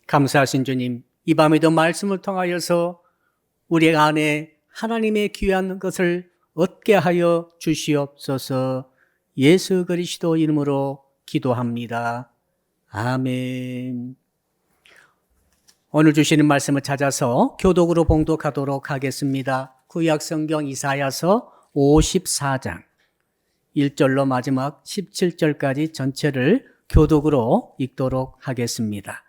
감사하신 주님, 이 밤에도 말씀을 통하여서 우리 안에 하나님의 귀한 것을 얻게 하여 주시옵소서. 예수 그리스도 이름으로 기도합니다. 아멘. 오늘 주시는 말씀을 찾아서 교독으로 봉독하도록 하겠습니다. 구약성경 이사야서 54장 1절로 마지막 17절까지 전체를 교독으로 읽도록 하겠습니다.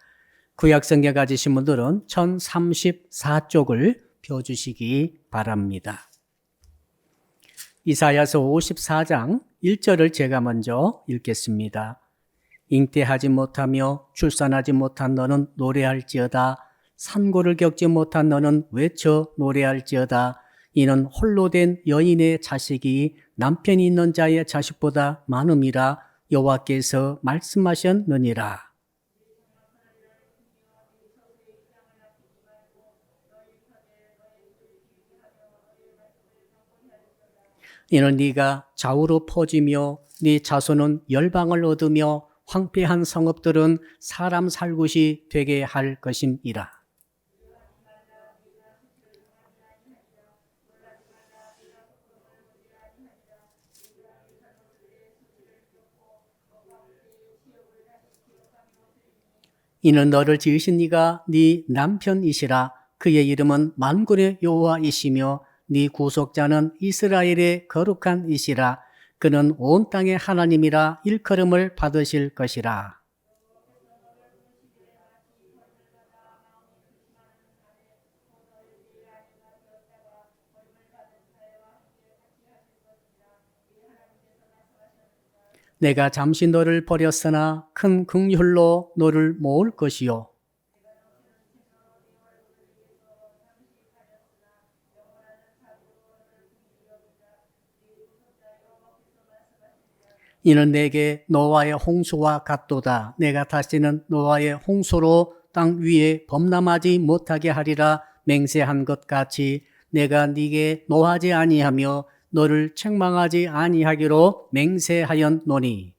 구약성경 가지신 분들은 1034쪽을 펴주시기 바랍니다. 이사야서 54장 1절을 제가 먼저 읽겠습니다. 잉태하지 못하며 출산하지 못한 너는 노래할지어다. 산고를 겪지 못한 너는 외쳐 노래할지어다. 이는 홀로 된 여인의 자식이 남편이 있는 자의 자식보다 많음이라 여호와께서 말씀하셨느니라. 이는 네가 좌우로 퍼지며 네 자손은 열방을 얻으며 황폐한 성읍들은 사람 살 곳이 되게 할 것임이라. 이는 너를 지으신 이가 네 남편이시라. 그의 이름은 만군의 여호와이시며 네 구속자는 이스라엘의 거룩한 이시라. 그는 온 땅의 하나님이라 일컬음을 받으실 것이라. 내가 잠시 너를 버렸으나 큰 긍휼로 너를 모을 것이요. 이는 내게 노아의 홍수와 같도다. 내가 다시는 노아의 홍수로 땅 위에 범람하지 못하게 하리라 맹세한 것 같이 내가 네게 노하지 아니하며 너를 책망하지 아니하기로 맹세하였노니.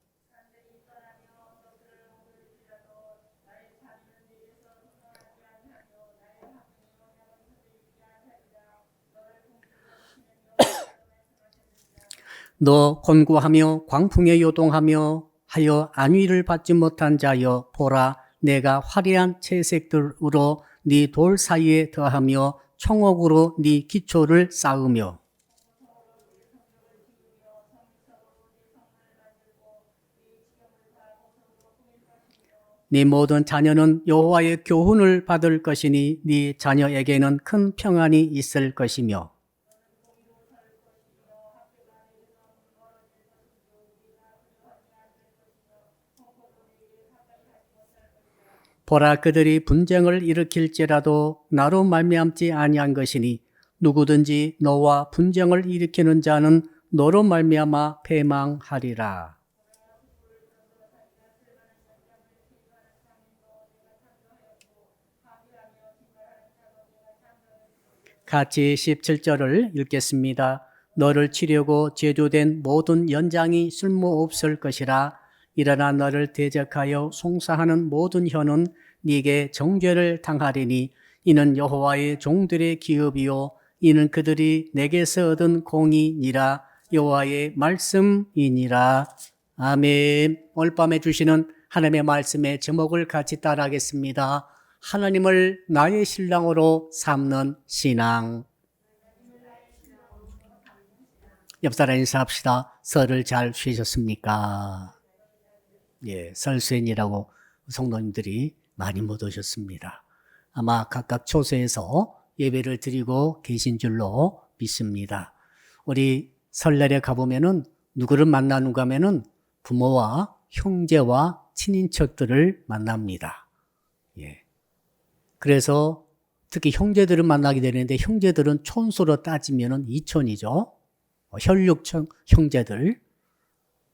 너 곤고하며 광풍에 요동하며 하여 안위를 받지 못한 자여 보라 내가 화려한 채색들로 네 돌 사이에 더하며 청옥으로 네 기초를 쌓으며 네 모든 자녀는 여호와의 교훈을 받을 것이니 네 자녀에게는 큰 평안이 있을 것이며 보라 그들이 분쟁을 일으킬지라도 나로 말미암지 아니한 것이니 누구든지 너와 분쟁을 일으키는 자는 너로 말미암아 패망하리라. 같이 17절을 읽겠습니다. 너를 치려고 제조된 모든 연장이 쓸모없을 것이라. 일어나 너를 대적하여 송사하는 모든 혀는 네게 정죄를 당하리니 이는 여호와의 종들의 기업이요 이는 그들이 내게서 얻은 공이니라. 여호와의 말씀이니라. 아멘. 오늘 밤에 주시는 하나님의 말씀의 제목을 같이 따라하겠습니다. 하나님을 나의 신랑으로 삼는 신앙. 옆사람 인사합시다. 설을 잘 쉬셨습니까? 예, 설수인이라고 성도님들이 많이 못 오셨습니다. 아마 각각 초소에서 예배를 드리고 계신 줄로 믿습니다. 우리 설날에 가보면은 누구를 만나는가 하면은 부모와 형제와 친인척들을 만납니다. 예. 그래서 특히 형제들을 만나게 되는데 형제들은 촌수로 따지면은 이촌이죠. 혈육 형제들.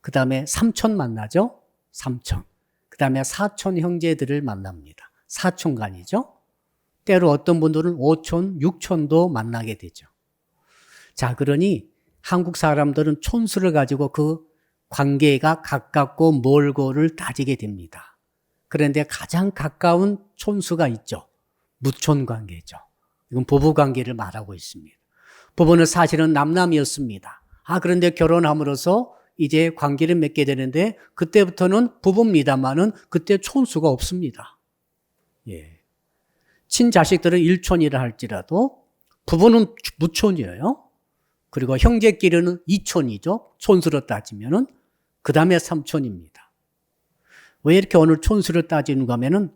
그 다음에 삼촌 만나죠. 삼촌. 그 다음에 사촌 형제들을 만납니다. 사촌간이죠. 때로 어떤 분들은 오촌, 육촌도 만나게 되죠. 자, 그러니 한국 사람들은 촌수를 가지고 그 관계가 가깝고 멀고를 따지게 됩니다. 그런데 가장 가까운 촌수가 있죠. 무촌 관계죠. 이건 부부 관계를 말하고 있습니다. 부부는 사실은 남남이었습니다. 그런데 결혼함으로써 이제 관계를 맺게 되는데 그때부터는 부부입니다만은 그때 촌수가 없습니다. 예. 친자식들은 일촌이라 할지라도 부부는 무촌이에요. 그리고 형제끼리는 이촌이죠. 촌수로 따지면은 그 다음에 삼촌입니다. 왜 이렇게 오늘 촌수로 따지는가 하면은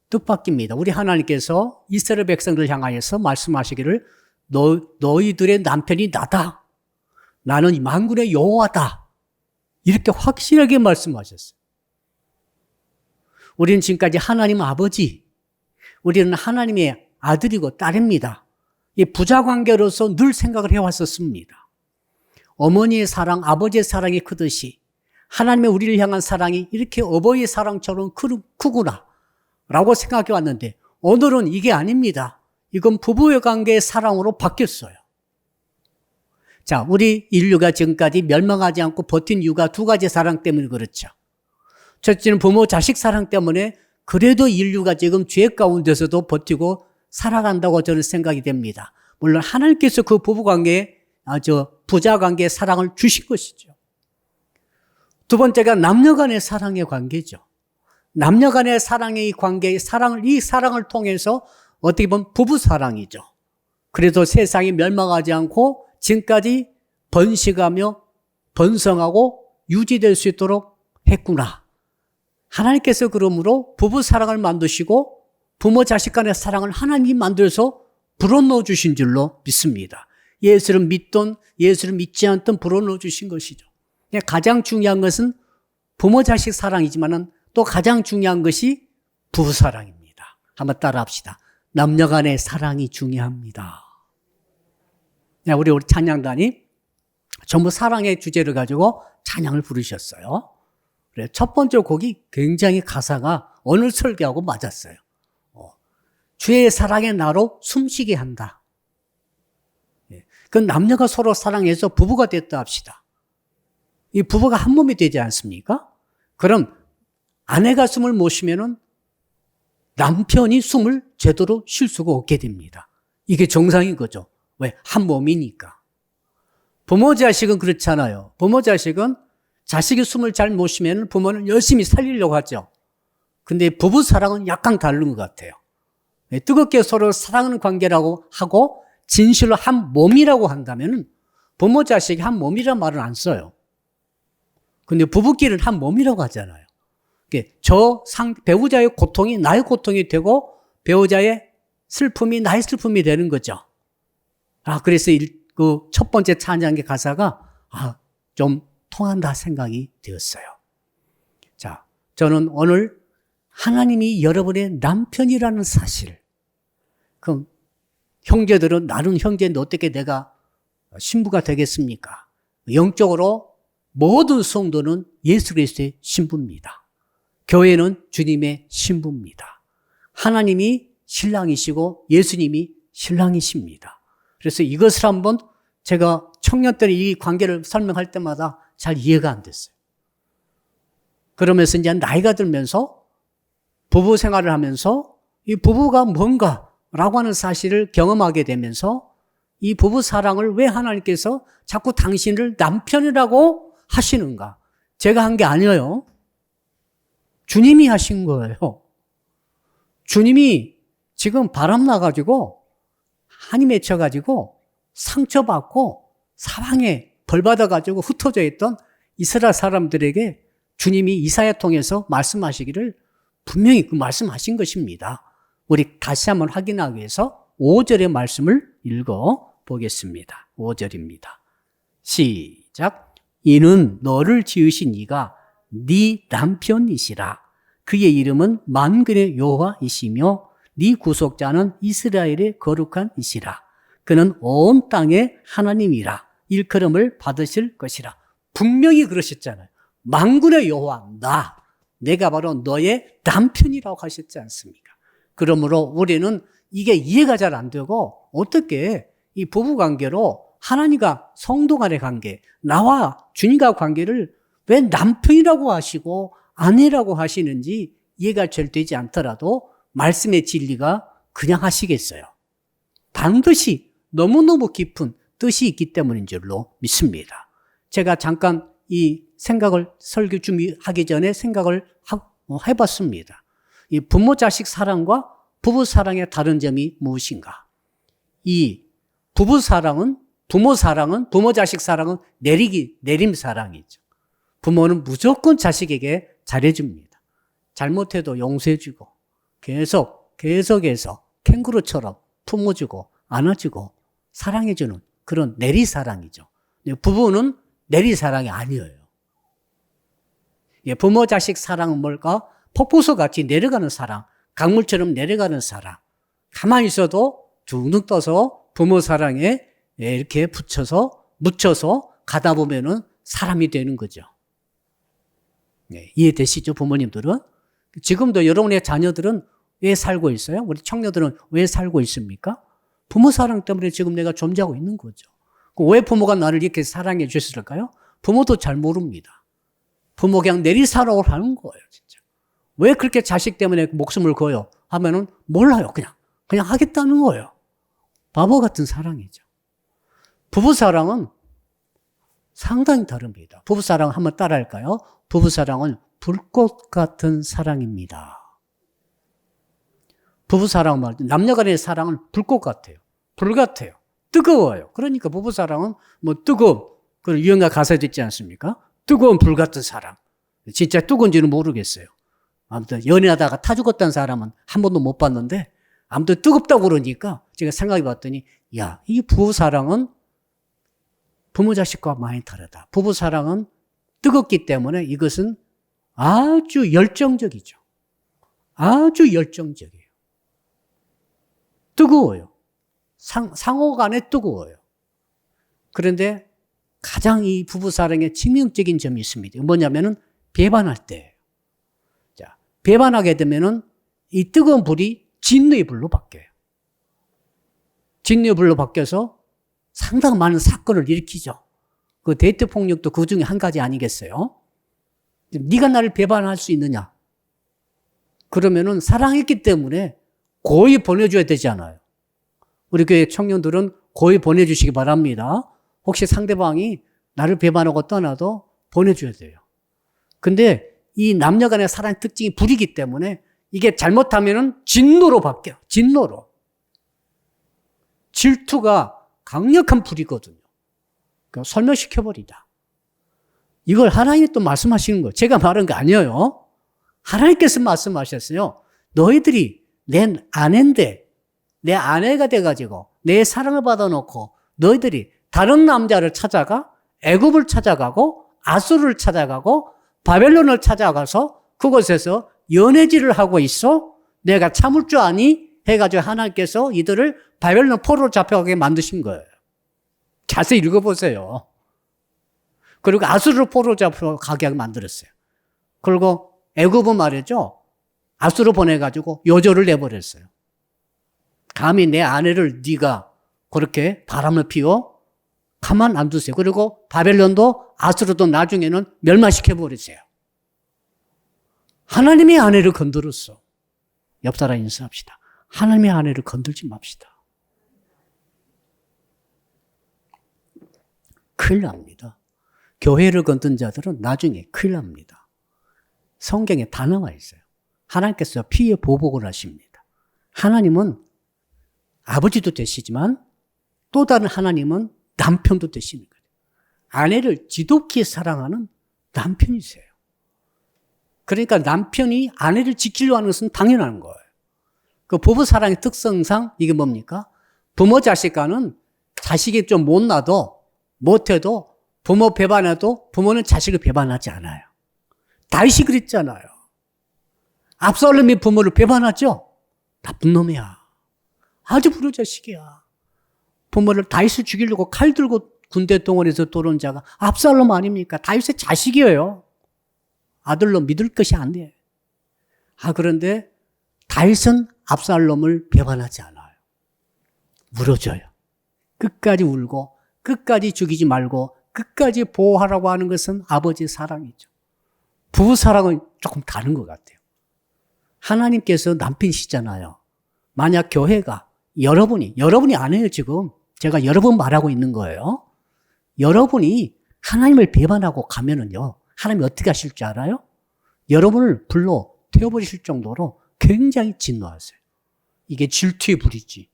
뜻밖입니다. 우리 하나님께서 이스라엘 백성들을 향하여서 말씀하시기를 너희들의 남편이 나다. 나는 만군의 여호와다. 이렇게 확실하게 말씀하셨어요. 우리는 지금까지 하나님 아버지, 우리는 하나님의 아들이고 딸입니다. 이 부자 관계로서 늘 생각을 해왔었습니다. 어머니의 사랑, 아버지의 사랑이 크듯이 하나님의 우리를 향한 사랑이 이렇게 어버이의 사랑처럼 크구나 라고 생각해 왔는데 오늘은 이게 아닙니다. 이건 부부의 관계의 사랑으로 바뀌었어요. 자, 우리 인류가 지금까지 멸망하지 않고 버틴 이유가 두 가지 사랑 때문에 그렇죠. 첫째는 부모 자식 사랑 때문에 그래도 인류가 지금 죄 가운데서도 버티고 살아간다고 저는 생각이 됩니다. 물론 하나님께서 그 부부관계에 부자관계의 사랑을 주신 것이죠. 두 번째가 남녀간의 사랑의 관계죠. 남녀간의 사랑의 관계의 이 사랑을 통해서 어떻게 보면 부부사랑이죠. 그래서 세상이 멸망하지 않고 지금까지 번식하며 번성하고 유지될 수 있도록 했구나. 하나님께서 그러므로 부부사랑을 만드시고 부모 자식 간의 사랑을 하나님이 만들어서 불어넣어 주신 줄로 믿습니다. 예수를 믿던 예수를 믿지 않던 불어넣어 주신 것이죠. 가장 중요한 것은 부모 자식 사랑이지만 또 가장 중요한 것이 부부사랑입니다. 한번 따라 합시다. 남녀 간의 사랑이 중요합니다. 우리 찬양단이 전부 사랑의 주제를 가지고 찬양을 부르셨어요. 첫 번째 곡이 굉장히 가사가 오늘 설교하고 맞았어요. 주의 사랑의 나로 숨쉬게 한다. 그 남녀가 서로 사랑해서 부부가 됐다 합시다. 이 부부가 한 몸이 되지 않습니까? 그럼 아내가 숨을 못 쉬면은 남편이 숨을 제대로 쉴 수가 없게 됩니다. 이게 정상인 거죠. 왜? 한 몸이니까. 부모 자식은 그렇잖아요. 부모 자식은 자식이 숨을 잘 못 쉬면 부모는 열심히 살리려고 하죠. 근데 부부 사랑은 약간 다른 것 같아요. 뜨겁게 서로 사랑하는 관계라고 하고 진실로 한 몸이라고 한다면 부모 자식이 한 몸이란 말은 안 써요. 근데 부부끼리는 한 몸이라고 하잖아요. 배우자의 고통이 나의 고통이 되고 배우자의 슬픔이 나의 슬픔이 되는 거죠. 그래서 그 첫 번째 찬양의 가사가 좀 통한다 생각이 되었어요. 자, 저는 오늘 하나님이 여러분의 남편이라는 사실. 그럼 형제들은 나는 형제인데 어떻게 내가 신부가 되겠습니까? 영적으로 모든 성도는 예수 그리스도의 신부입니다. 교회는 주님의 신부입니다. 하나님이 신랑이시고 예수님이 신랑이십니다. 그래서 이것을 한번 제가 청년 때 이 관계를 설명할 때마다 잘 이해가 안 됐어요. 그러면서 이제 나이가 들면서 부부 생활을 하면서 이 부부가 뭔가라고 하는 사실을 경험하게 되면서 이 부부 사랑을 왜 하나님께서 자꾸 당신을 남편이라고 하시는가? 제가 한 게 아니에요. 주님이 하신 거예요. 주님이 지금 바람 나가지고 한이 맺혀가지고 상처받고 사방에 벌 받아가지고 흩어져 있던 이스라엘 사람들에게 주님이 이사야 통해서 말씀하시기를 분명히 그 말씀하신 것입니다. 우리 다시 한번 확인하기 위해서 5절의 말씀을 읽어보겠습니다. 5절입니다. 시작. 이는 너를 지으신 이가 네 남편이시라. 그의 이름은 만군의 여호와이시며 네 구속자는 이스라엘의 거룩한 이시라. 그는 온 땅의 하나님이라. 일컬음을 받으실 것이라. 분명히 그러셨잖아요. 만군의 여호와 내가 바로 너의 남편이라고 하셨지 않습니까? 그러므로 우리는 이게 이해가 잘 안 되고 어떻게 이 부부관계로 하나님과 성도 간의 관계, 나와 주님과 관계를 왜 남편이라고 하시고 아내라고 하시는지 이해가 잘 되지 않더라도 말씀의 진리가 그냥 하시겠어요. 반드시 너무너무 깊은 뜻이 있기 때문인 줄로 믿습니다. 제가 잠깐 이 생각을 설교 준비하기 전에 생각을 해봤습니다. 이 부모 자식 사랑과 부부 사랑의 다른 점이 무엇인가? 이 부부 사랑은 부모 자식 사랑은 내림 사랑이죠. 부모는 무조건 자식에게 잘해줍니다. 잘못해도 용서해주고 계속해서 캥거루처럼 품어주고 안아주고 사랑해주는 그런 내리사랑이죠. 부부는 내리사랑이 아니에요. 부모 자식 사랑은 뭘까? 폭포수 같이 내려가는 사랑, 강물처럼 내려가는 사랑. 가만히 있어도 둥둥 떠서 부모 사랑에 이렇게 묻혀서 가다 보면은 사람이 되는 거죠. 이해되시죠, 부모님들은? 지금도 여러분의 자녀들은 왜 살고 있어요? 우리 청년들은 왜 살고 있습니까? 부모 사랑 때문에 지금 내가 존재하고 있는 거죠. 왜 부모가 나를 이렇게 사랑해 주셨을까요? 부모도 잘 모릅니다. 부모 그냥 내리사랑을 하는 거예요, 진짜. 왜 그렇게 자식 때문에 목숨을 걸어요? 하면은 몰라요, 그냥 하겠다는 거예요. 바보 같은 사랑이죠. 부부 사랑은 상당히 다릅니다. 부부 사랑 한번 따라할까요? 부부 사랑은 불꽃 같은 사랑입니다. 부부 사랑 말, 남녀 간의 사랑은 불꽃 같아요. 불 같아요. 뜨거워요. 그러니까 부부 사랑은 그런 유행가 가사도 있지 않습니까? 뜨거운 불 같은 사랑. 진짜 뜨거운지는 모르겠어요. 아무튼 연애하다가 타 죽었다는 사람은 한 번도 못 봤는데 아무튼 뜨겁다고 그러니까 제가 생각해 봤더니 이 부부 사랑은 부모 자식과 많이 다르다. 부부 사랑은 뜨겁기 때문에 이것은 아주 열정적이죠. 아주 열정적이에요. 뜨거워요. 상호 간에 뜨거워요. 그런데 가장 이 부부 사랑의 치명적인 점이 있습니다. 뭐냐면은 배반할 때. 자, 배반하게 되면은 이 뜨거운 불이 진노의 불로 바뀌어요. 진노의 불로 바뀌어서 상당히 많은 사건을 일으키죠. 그 데이트 폭력도 그 중에 한 가지 아니겠어요? 네가 나를 배반할 수 있느냐? 그러면은 사랑했기 때문에 고이 보내줘야 되잖아요. 우리 교회 청년들은 고이 보내주시기 바랍니다. 혹시 상대방이 나를 배반하고 떠나도 보내줘야 돼요. 근데 이 남녀 간의 사랑의 특징이 불이기 때문에 이게 잘못하면은 진노로 바뀌어요. 진노로. 질투가 강력한 불이거든요. 그러니까 설명시켜버리자. 이걸 하나님이 또 말씀하시는 거예요. 제가 말한 거 아니에요. 하나님께서 말씀하셨어요. 너희들이 내 아내인데 내 아내가 돼가지고 내 사랑을 받아놓고 너희들이 다른 남자를 찾아가 애굽을 찾아가고 아수르를 찾아가고 바벨론을 찾아가서 그곳에서 연애질을 하고 있어? 내가 참을 줄 아니? 해가지고 하나님께서 이들을 바벨론 포로로 잡혀가게 만드신 거예요. 자세히 읽어보세요. 그리고 아수르 포로로 잡혀가게 만들었어요. 그리고 애굽은 말이죠. 아수르 보내가지고 요조를 내버렸어요. 감히 내 아내를 네가 그렇게 바람을 피워? 가만 안 두세요. 그리고 바벨론도 아수르도 나중에는 멸망시켜버렸어요. 하나님의 아내를 건드렸어. 옆 사람 인사합시다. 하나님의 아내를 건들지 맙시다. 큰일 납니다. 교회를 건든 자들은 나중에 큰일 납니다. 성경에 다 나와 있어요. 하나님께서 피해 보복을 하십니다. 하나님은 아버지도 되시지만 또 다른 하나님은 남편도 되시는 거예요. 아내를 지독히 사랑하는 남편이세요. 그러니까 남편이 아내를 지키려고 하는 것은 당연한 거예요. 그 부부 사랑의 특성상 이게 뭡니까? 부모 자식 간은 자식이 좀 못해도 부모 배반해도 부모는 자식을 배반하지 않아요. 다윗이 그랬잖아요. 압살롬이 부모를 배반하죠? 나쁜 놈이야. 아주 불효자식이야. 부모를 다윗을 죽이려고 칼 들고 군대 동원해서 돌아온 자가 압살롬 아닙니까? 다윗의 자식이에요. 아들로 믿을 것이 안 돼. 그런데 다윗은 압살롬을 배반하지 않아요. 울어줘요. 끝까지 울고 끝까지 죽이지 말고 끝까지 보호하라고 하는 것은 아버지의 사랑이죠. 부부 사랑은 조금 다른 것 같아요. 하나님께서 남편이시잖아요. 만약 교회가 여러분이 아니에요 지금. 제가 여러분 말하고 있는 거예요. 여러분이 하나님을 배반하고 가면은요. 하나님이 어떻게 하실 줄 알아요? 여러분을 불러 태워버리실 정도로 굉장히 진노하세요. 이게 질투의 불이지.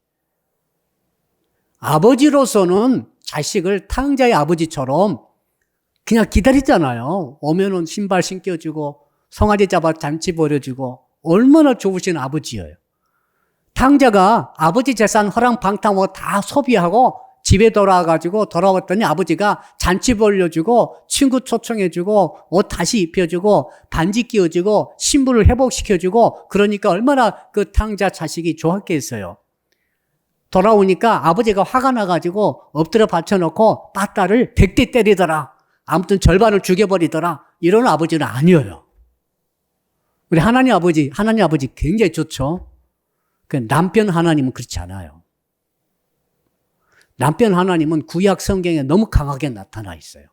아버지로서는 자식을 탕자의 아버지처럼 그냥 기다리잖아요. 오면은 신발 신겨주고 송아지 잡아 잔치 벌여주고 얼마나 좋으신 아버지예요. 탕자가 아버지 재산 허랑방탕하고 다 소비하고 집에 돌아왔더니 아버지가 잔치 벌려주고 친구 초청해주고 옷 다시 입혀주고 반지 끼워주고 신분을 회복시켜주고 그러니까 얼마나 그 탕자 자식이 좋았겠어요. 돌아오니까 아버지가 화가 나가지고 엎드려 받쳐놓고 빠따를 100대 때리더라. 아무튼 절반을 죽여버리더라. 이런 아버지는 아니에요. 우리 하나님 아버지 굉장히 좋죠. 남편 하나님은 그렇지 않아요. 남편 하나님은 구약 성경에 너무 강하게 나타나 있어요.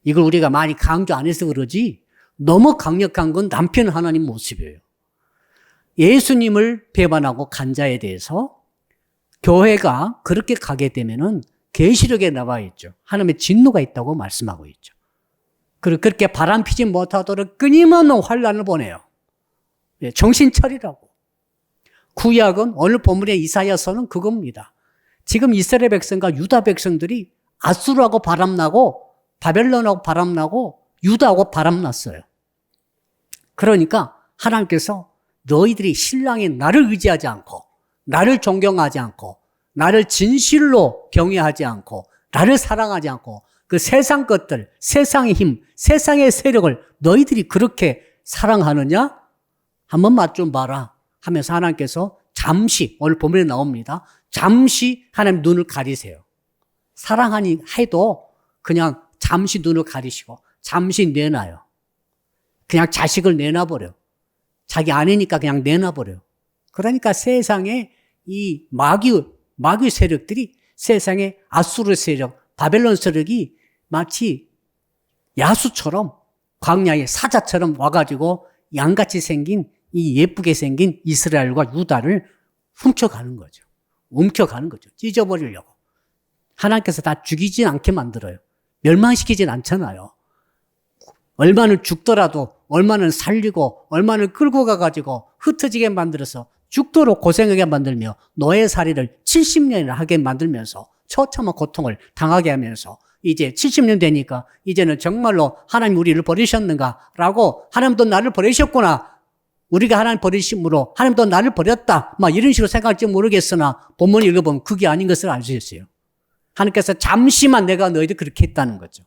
이걸 우리가 많이 강조 안 해서 그러지 너무 강력한 건 남편 하나님 모습이에요. 예수님을 배반하고 간 자에 대해서 교회가 그렇게 가게 되면은 계시록에 나와 있죠. 하나님의 진노가 있다고 말씀하고 있죠. 그리고 그렇게 바람피지 못하도록 끊임없는 환란을 보내요. 정신 차리라고. 구약은 오늘 본문의 이사야서는 그겁니다. 지금 이스라엘 백성과 유다 백성들이 아수르하고 바람나고 바벨론하고 바람나고 유다하고 바람났어요. 그러니까 하나님께서 너희들이 신랑이 나를 의지하지 않고 나를 존경하지 않고 나를 진실로 경외하지 않고 나를 사랑하지 않고 그 세상 것들, 세상의 힘, 세상의 세력을 너희들이 그렇게 사랑하느냐? 한번 맛 좀 봐라 하면서 하나님께서 잠시, 오늘 본문에 나옵니다. 잠시 하나님 눈을 가리세요. 사랑하니 해도 그냥 잠시 눈을 가리시고 잠시 내놔요. 그냥 자식을 내놔버려. 자기 아내니까 그냥 내놔버려. 그러니까 세상에 이 마귀 세력들이 세상에 아수르 세력, 바벨론 세력이 마치 야수처럼 광야의 사자처럼 와가지고 양같이 생긴 이 예쁘게 생긴 이스라엘과 유다를 훔쳐가는 거죠. 움켜가는 거죠. 찢어버리려고. 하나님께서 다 죽이진 않게 만들어요. 멸망시키진 않잖아요. 얼마는 죽더라도 얼마는 살리고 얼마는 끌고 가가지고 흩어지게 만들어서 죽도록 고생하게 만들며 노예살이를 70년이나 하게 만들면서 처참한 고통을 당하게 하면서 이제 70년 되니까 이제는 정말로 하나님 우리를 버리셨는가라고 하나님도 나를 버리셨구나. 우리가 하나님 버리심으로 하나님도 나를 버렸다. 막 이런 식으로 생각할지 모르겠으나 본문 읽어보면 그게 아닌 것을 알 수 있어요. 하나님께서 잠시만 내가 너희들 그렇게 했다는 거죠.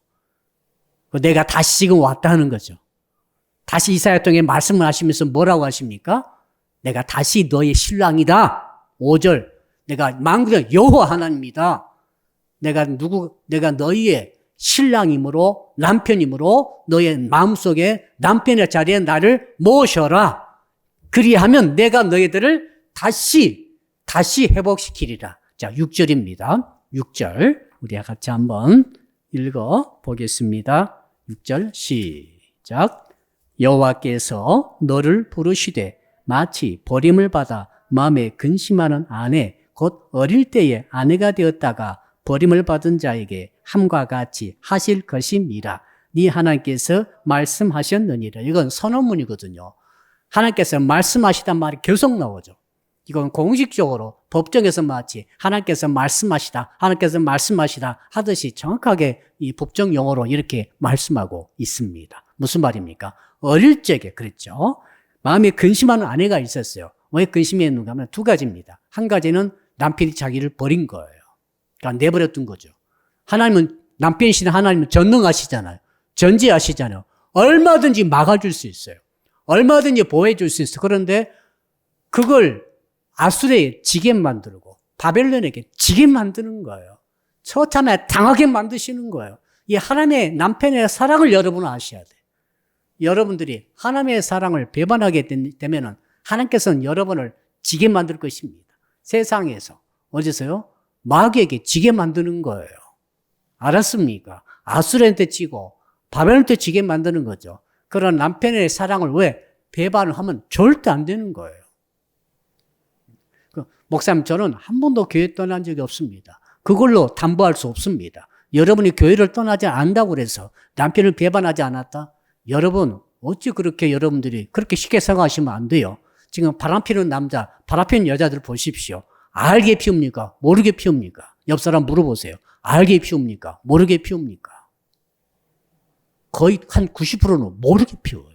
내가 다시 지금 왔다 하는 거죠. 다시 이사야 통해 말씀을 하시면서 뭐라고 하십니까? 내가 다시 너의 신랑이다. 5절. 내가 만군의 여호와 하나님이다. 내가 너희의 신랑이므로 남편이므로 너의 마음속에 남편의 자리에 나를 모셔라. 그리하면 내가 너희들을 다시 회복시키리라. 자, 6절입니다. 6절. 우리 같이 한번 읽어 보겠습니다. 6절 시작. 여호와께서 너를 부르시되 마치 버림을 받아 마음에 근심하는 아내 곧 어릴 때에 아내가 되었다가 버림을 받은 자에게 함과 같이 하실 것임이라. 네 하나님께서 말씀하셨느니라. 이건 선언문이거든요. 하나님께서 말씀하시단 말이 계속 나오죠. 이건 공식적으로 법정에서 마치 하나님께서 말씀하시다 하듯이 정확하게 이 법정 용어로 이렇게 말씀하고 있습니다. 무슨 말입니까? 어릴 적에 그랬죠. 마음에 근심하는 아내가 있었어요. 왜 근심했는가 하면 두 가지입니다. 한 가지는 남편이 자기를 버린 거예요. 그러니까 내버려둔 거죠. 하나님은 남편이신 하나님은 전능하시잖아요. 전지하시잖아요. 얼마든지 막아줄 수 있어요. 얼마든지 보호해줄 수 있어요. 그런데 그걸 아수르에 지게 만들고 바벨론에게 지게 만드는 거예요. 처참하게 당하게 만드시는 거예요. 이 하나님의 남편의 사랑을 여러분은 아셔야 돼요. 여러분들이 하나님의 사랑을 배반하게 되면 하나님께서는 여러분을 지게 만들 것입니다. 세상에서. 어디서요? 마귀에게 지게 만드는 거예요. 알았습니까? 아수르한테 지고 바벨론한테 지게 만드는 거죠. 그런 남편의 사랑을 왜 배반을 하면 절대 안 되는 거예요. 목사님, 저는 한 번도 교회 떠난 적이 없습니다. 그걸로 담보할 수 없습니다. 여러분이 교회를 떠나지 않는다고 그래서 남편을 배반하지 않았다? 여러분, 어찌 그렇게 여러분들이 그렇게 쉽게 생각하시면 안 돼요. 지금 바람 피는 남자, 바람 피는 여자들 보십시오. 알게 피웁니까? 모르게 피웁니까? 옆 사람 물어보세요. 알게 피웁니까? 모르게 피웁니까? 거의 한 90%는 모르게 피워요.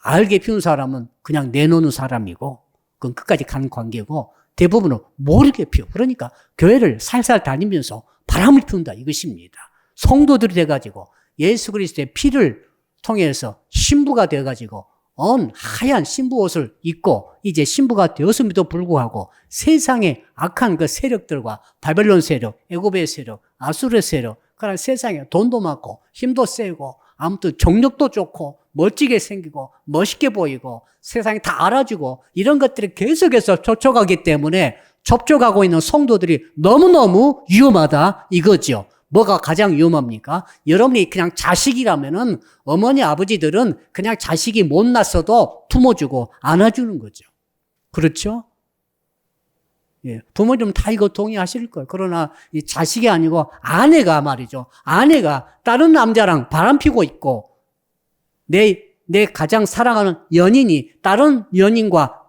알게 피운 사람은 그냥 내놓는 사람이고, 그건 끝까지 가는 관계고, 대부분은 모르게 피워. 그러니까 교회를 살살 다니면서 바람을 피운다 이것입니다. 성도들이 돼가지고 예수 그리스도의 피를 통해서 신부가 돼가지고 하얀 신부 옷을 입고 이제 신부가 되었음에도 불구하고 세상의 악한 그 세력들과 바벨론 세력, 애굽의 세력, 아수르의 세력, 그런 세상에 돈도 많고 힘도 세고 아무튼 정력도 좋고 멋지게 생기고 멋있게 보이고 세상이 다 알아주고 이런 것들이 계속해서 쫓아가기 때문에 접촉하고 있는 성도들이 너무너무 위험하다 이거죠. 뭐가 가장 위험합니까? 여러분이 그냥 자식이라면은 어머니 아버지들은 그냥 자식이 못났어도 품어주고 안아주는 거죠. 그렇죠? 예, 부모님 다 이거 동의하실 거예요. 그러나 이 자식이 아니고 아내가 말이죠. 아내가 다른 남자랑 바람피고 있고 내 가장 사랑하는 연인이 다른 연인과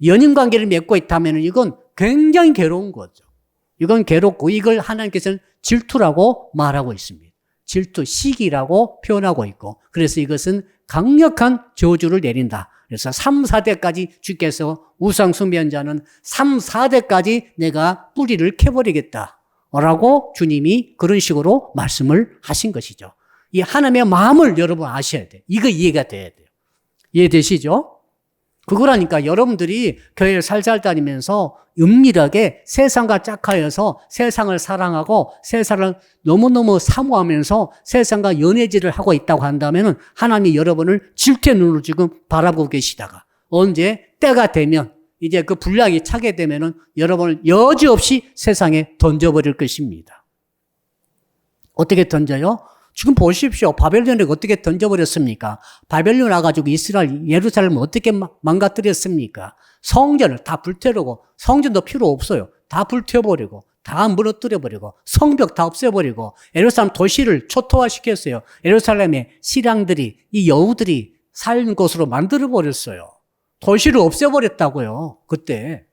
연인 관계를 맺고 있다면 이건 굉장히 괴로운 거죠. 이건 괴롭고 이걸 하나님께서는 질투라고 말하고 있습니다. 질투, 시기라고 표현하고 있고 그래서 이것은 강력한 저주를 내린다. 그래서 3, 4대까지 주께서 우상 숭배자는 3, 4대까지 내가 뿌리를 캐버리겠다. 라고 주님이 그런 식으로 말씀을 하신 것이죠. 이 하나님의 마음을 여러분 아셔야 돼요. 이거 이해가 돼야 돼요. 이해되시죠? 그거라니까 여러분들이 교회를 살살 다니면서 은밀하게 세상과 짝하여서 세상을 사랑하고 세상을 너무너무 사모하면서 세상과 연애질을 하고 있다고 한다면 하나님이 여러분을 질투의 눈으로 지금 바라보고 계시다가 언제 때가 되면 이제 그 분량이 차게 되면 여러분을 여지없이 세상에 던져버릴 것입니다. 어떻게 던져요? 지금 보십시오. 바벨론을 어떻게 던져버렸습니까? 바벨론 와가지고 이스라엘, 예루살렘을 어떻게 망가뜨렸습니까? 성전을 다 불태우고, 성전도 필요 없어요. 다 불태워버리고, 다 무너뜨려버리고, 성벽 다 없애버리고, 예루살렘 도시를 초토화시켰어요. 예루살렘의 신앙들이, 이 여우들이 살 곳으로 만들어버렸어요. 도시를 없애버렸다고요. 그때.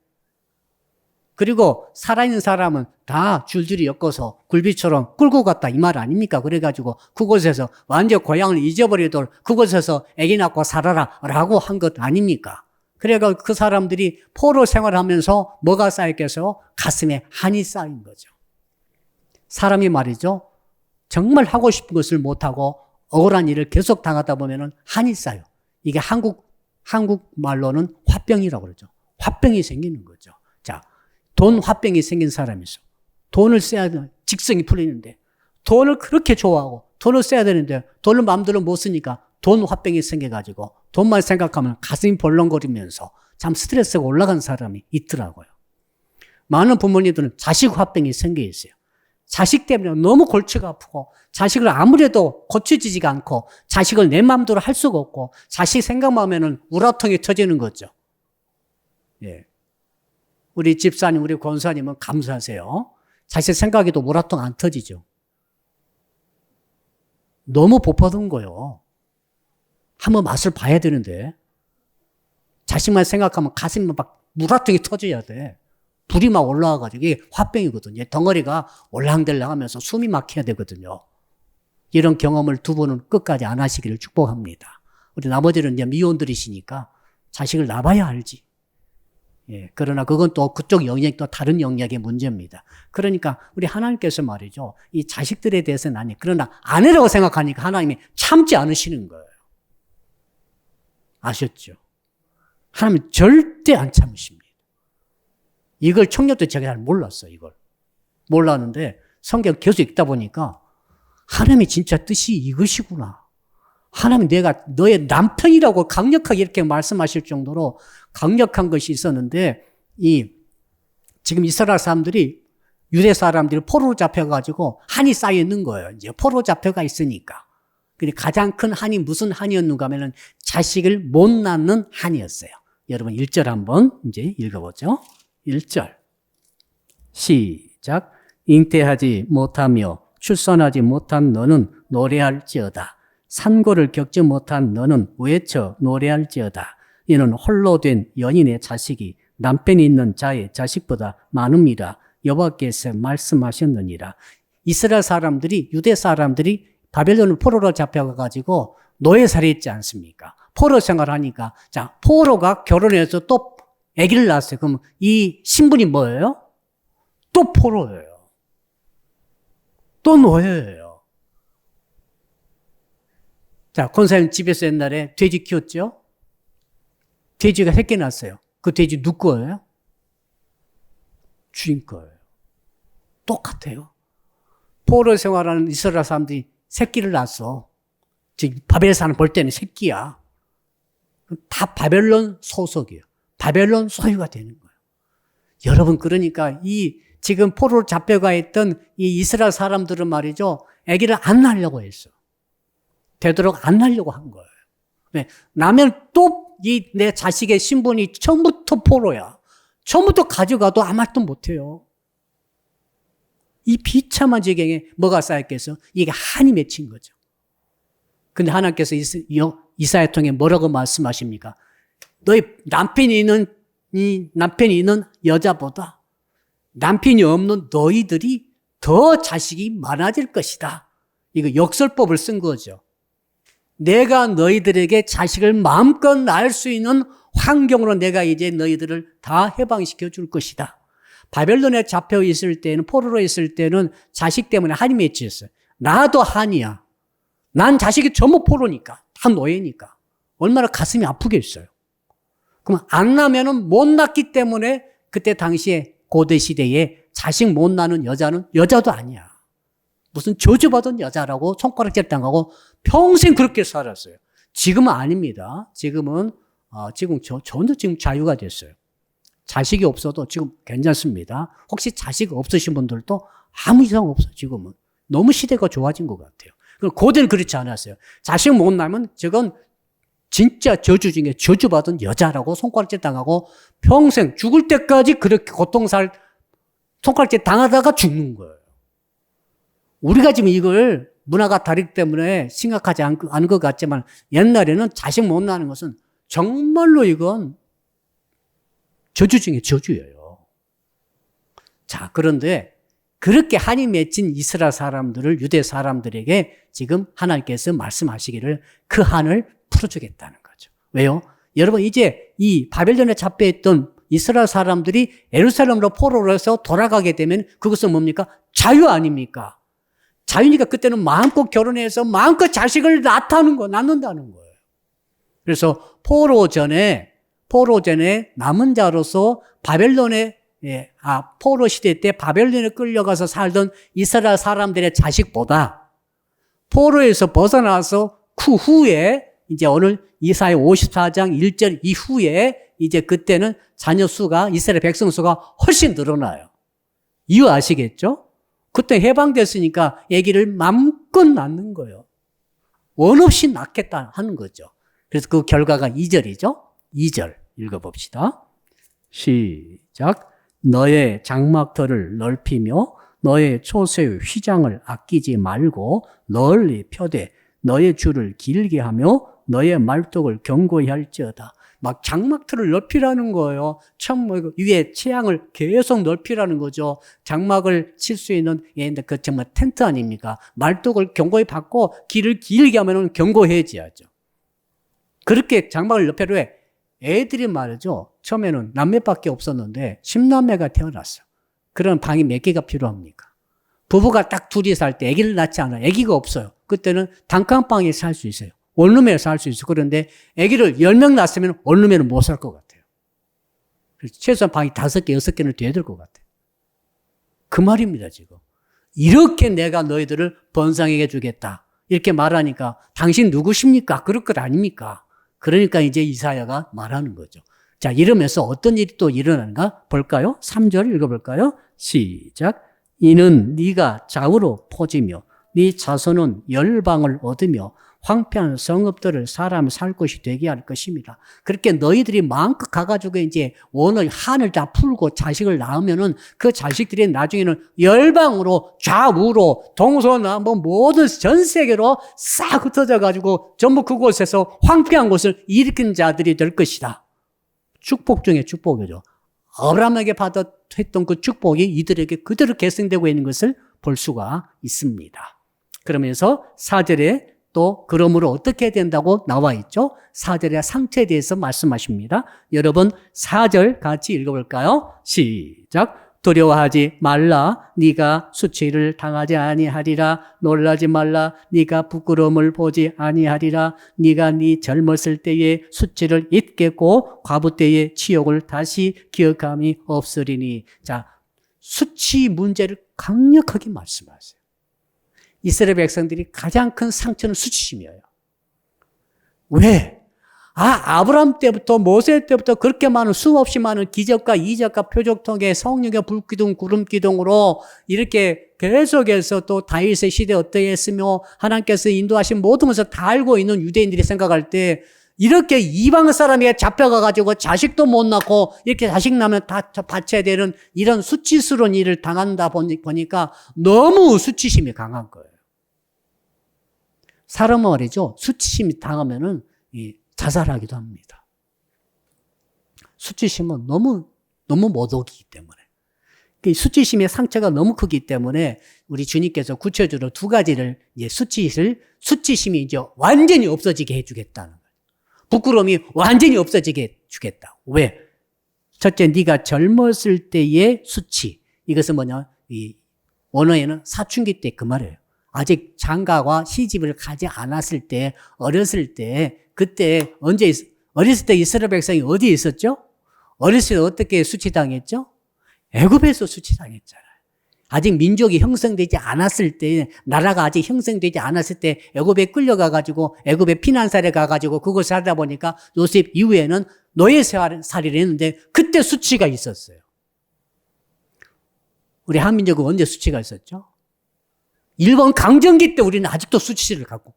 그리고 살아있는 사람은 다 줄줄이 엮어서 굴비처럼 끌고 갔다 이 말 아닙니까? 그래가지고 그곳에서 완전 고향을 잊어버리도록 그곳에서 아기 낳고 살아라 라고 한 것 아닙니까? 그래가 그 사람들이 포로 생활하면서 뭐가 쌓였겠어요? 가슴에 한이 쌓인 거죠. 사람이 말이죠. 정말 하고 싶은 것을 못하고 억울한 일을 계속 당하다 보면 한이 쌓여. 이게 한국 말로는 화병이라고 그러죠. 화병이 생기는 거죠. 자, 돈 화병이 생긴 사람이 있어. 돈을 써야 돼. 직성이 풀리는데. 돈을 그렇게 좋아하고 돈을 써야 되는데 돈을 마음대로 못 쓰니까 돈 화병이 생겨가지고 돈만 생각하면 가슴이 벌렁거리면서 참 스트레스가 올라간 사람이 있더라고요. 많은 부모님들은 자식 화병이 생겨 있어요. 자식 때문에 너무 골치가 아프고 자식을 아무래도 고쳐지지가 않고 자식을 내 마음대로 할 수가 없고 자식 생각만 하면은 우라통이 터지는 거죠. 예. 우리 집사님, 우리 권사님은 감사하세요. 자식 생각에도 우라통 안 터지죠. 너무 복받은 거예요. 한번 맛을 봐야 되는데 자식만 생각하면 가슴이 막 우라통이 터져야 돼. 불이 막 올라와가지고 이게 화병이거든요. 덩어리가 올랑달랑 하면서 숨이 막혀야 되거든요. 이런 경험을 두 분은 끝까지 안 하시기를 축복합니다. 우리 나머지는 이제 미혼들이시니까 자식을 낳아야 알지. 예, 그러나 그건 또 그쪽 영역이 또 다른 영역의 문제입니다. 그러니까 우리 하나님께서 말이죠. 이 자식들에 대해서는 아니, 그러나 아내라고 생각하니까 하나님이 참지 않으시는 거예요. 아셨죠? 하나님은 절대 안 참으십니다. 이걸 청년 때 제가 잘 몰랐어요, 이걸. 몰랐는데 성경 계속 읽다 보니까 하나님의 진짜 뜻이 이것이구나. 하나님 내가 너의 남편이라고 강력하게 이렇게 말씀하실 정도로 강력한 것이 있었는데 지금 이스라엘 사람들이 유대 사람들이 포로로 잡혀가지고 한이 쌓여 있는 거예요. 이제 포로 잡혀가 있으니까. 근데 가장 큰 한이 무슨 한이었는가 하면은 자식을 못 낳는 한이었어요. 여러분 1절 한번 이제 읽어보죠. 1절 시작. 잉태하지 못하며 출산하지 못한 너는 노래할지어다. 산고를 겪지 못한 너는 외쳐 노래할지어다. 이는 홀로 된 여인의 자식이 남편이 있는 자의 자식보다 많음이라 여호와께서 말씀하셨느니라. 이스라엘 사람들이, 유대 사람들이 바벨론 포로로 잡혀가지고 노예살이 있지 않습니까? 포로 생활하니까, 자, 포로가 결혼해서 또 아기를 낳았어요. 그럼 이 신분이 뭐예요? 또 포로예요. 또 노예예요. 자, 권사님 집에서 옛날에 돼지 키웠죠? 돼지가 새끼 낳았어요. 그 돼지 누구 거예요? 주인 거예요. 똑같아요. 포로 생활하는 이스라엘 사람들이 새끼를 낳았어. 지금 바벨 사람 볼 때는 새끼야. 다 바벨론 소속이에요. 바벨론 소유가 되는 거예요. 여러분, 그러니까 이 지금 포로로 잡혀가 있던 이 이스라엘 사람들은 말이죠, 아기를 안 낳으려고 했어. 되도록 안 낳으려고 한 거예요. 왜? 나면 또 이 내 자식의 신분이 처음부터 포로야. 처음부터 가져가도 아무 말도 못해요. 이 비참한 지경에 뭐가 쌓였겠어? 이게 한이 맺힌 거죠. 근데 하나님께서 이사야 통해 뭐라고 말씀하십니까? 너희 남편이 있는 여자보다 남편이 없는 너희들이 더 자식이 많아질 것이다. 이거 역설법을 쓴 거죠. 내가 너희들에게 자식을 마음껏 낳을 수 있는 환경으로 내가 이제 너희들을 다 해방시켜 줄 것이다. 바벨론에 잡혀 있을 때는, 포로로 있을 때는 자식 때문에 한이 맺혔어요. 나도 한이야. 난 자식이 전부 포로니까, 다 노예니까. 얼마나 가슴이 아프겠어요. 그럼 안 낳으면 못 낳기 때문에 그때 당시에 고대 시대에 자식 못 낳는 여자는 여자도 아니야. 무슨 저주받은 여자라고 손가락질 당하고 평생 그렇게 살았어요. 지금은 아닙니다. 지금 전혀 지금 자유가 됐어요. 자식이 없어도 지금 괜찮습니다. 혹시 자식 없으신 분들도 아무 이상 없어요. 지금은 너무 시대가 좋아진 것 같아요. 고대는 그렇지 않았어요. 자식 못 낳으면 저건 진짜 저주 중에 저주받은 여자라고 손가락질 당하고 평생 죽을 때까지 그렇게 손가락질 당하다가 죽는 거예요. 우리가 지금 이걸 문화가 다르기 때문에 심각하지 않은 것 같지만 옛날에는 자식 못 낳는 것은 정말로 이건 저주 중에 저주예요. 자, 그런데 그렇게 한이 맺힌 이스라엘 사람들을, 유대 사람들에게 지금 하나님께서 말씀하시기를 그 한을 풀어주겠다는 거죠. 왜요? 여러분, 이제 이 바벨론에 잡혀있던 이스라엘 사람들이 예루살렘으로 포로로 해서 돌아가게 되면 그것은 뭡니까? 자유 아닙니까? 자유니까 그때는 마음껏 결혼해서 마음껏 자식을 낳는다는 거예요. 그래서 포로 전에 남은 자로서 포로 시대 때 바벨론에 끌려가서 살던 이스라엘 사람들의 자식보다 포로에서 벗어나서 그 후에 이제 오늘 이사야 54장 1절 이후에 이제 그때는 자녀 수가, 이스라엘 백성 수가 훨씬 늘어나요. 이유 아시겠죠? 그때 해방됐으니까 아기를 마음껏 낳는 거예요. 원 없이 낳겠다 하는 거죠. 그래서 그 결과가 2절이죠. 2절 읽어봅시다. 시작. 너의 장막터를 넓히며 너의 초소의 휘장을 아끼지 말고 널리 펴되 너의 줄을 길게 하며 너의 말뚝을 견고히 할지어다. 막 장막터를 넓히라는 거예요. 위에 채양을 계속 넓히라는 거죠. 장막을 칠 수 있는 그 정말 텐트 아닙니까? 말뚝을 견고히 받고 길을 길게 하면은 견고해져야죠. 그렇게 장막을 넓혀로 해. 애들이 말이죠. 처음에는 남매밖에 없었는데 10남매가 태어났어요. 그런 방이 몇 개가 필요합니까? 부부가 딱 둘이 살 때 아기를 낳지 않아요. 아기가 없어요. 그때는 단칸방에 살 수 있어요. 원룸에 살 수 있어요. 그런데 아기를 10명 낳았으면 원룸에는 못 살 것 같아요. 그래서 최소한 방이 5개, 6개는 돼야 될 것 같아요. 그 말입니다, 지금. 이렇게 내가 너희들을 번성하게 주겠다. 이렇게 말하니까 당신 누구십니까? 그럴 것 아닙니까? 그러니까 이제 이사야가 말하는 거죠. 자, 이러면서 어떤 일이 또 일어나는가 볼까요? 3절 읽어볼까요? 시작. 이는 네가 좌우로 퍼지며 네 자손은 열방을 얻으며 황폐한 성읍들을 사람이 살 곳이 되게 할 것입니다. 그렇게 너희들이 마음껏 가가지고 이제 원의 한을 다 풀고 자식을 낳으면은 그 자식들이 나중에는 열방으로 좌우로 동서남북 모든 전 세계로 싹 흩어져가지고 전부 그곳에서 황폐한 곳을 일으킨 자들이 될 것이다. 축복 중에 축복이죠. 아브라함에게 받았던 그 축복이 이들에게 그대로 계승되고 있는 것을 볼 수가 있습니다. 그러면서 4절에 또 그러므로 어떻게 된다고 나와 있죠? 4절의 상태에 대해서 말씀하십니다. 여러분 4절 같이 읽어볼까요? 시작. 두려워하지 말라. 네가 수치를 당하지 아니하리라. 놀라지 말라. 네가 부끄러움을 보지 아니하리라. 네가 네 젊었을 때의 수치를 잊겠고 과부 때의 치욕을 다시 기억함이 없으리니. 자, 수치 문제를 강력하게 말씀하세요. 이스라엘 백성들이 가장 큰 상처는 수치심이에요. 왜? 아브라함 때부터 모세 때부터 그렇게 많은 수없이 많은 기적과 이적과 표적 통해 성령의 불기둥 구름기둥으로 이렇게 계속해서 또 다윗의 시대 어떻게 했으며 하나님께서 인도하신 모든 것을 다 알고 있는 유대인들이 생각할 때 이렇게 이방 사람에게 잡혀가가지고 자식도 못 낳고 이렇게 자식 낳으면 다 바쳐야 되는 이런 수치스러운 일을 당한다 보니까 너무 수치심이 강한 거예요. 사람은 말이죠. 수치심이 당하면은 자살하기도 합니다. 수치심은 너무 못 오기 때문에. 수치심의 상처가 너무 크기 때문에 우리 주님께서 구체적으로 두 가지를 수치심이 이제 완전히 없어지게 해주겠다는 거예요. 부끄러움이 완전히 없어지게 해주겠다. 왜? 첫째, 네가 젊었을 때의 수치. 이것은 뭐냐? 이 원어에는 사춘기 때 그 말이에요. 아직 장가와 시집을 가지 않았을 때, 어렸을 때, 그때 어렸을 때 이스라엘 백성이 어디에 있었죠? 어렸을 때 어떻게 수치당했죠? 애굽에서 수치당했잖아요. 아직 민족이 형성되지 않았을 때, 나라가 아직 형성되지 않았을 때 애굽에 끌려가가지고 애굽에 피난살에 가가지고 그곳에 살다 보니까 요셉 이후에는 노예살이를 했는데 그때 수치가 있었어요. 우리 한민족은 언제 수치가 있었죠? 일본 강점기 때 우리는 아직도 수치를 갖고,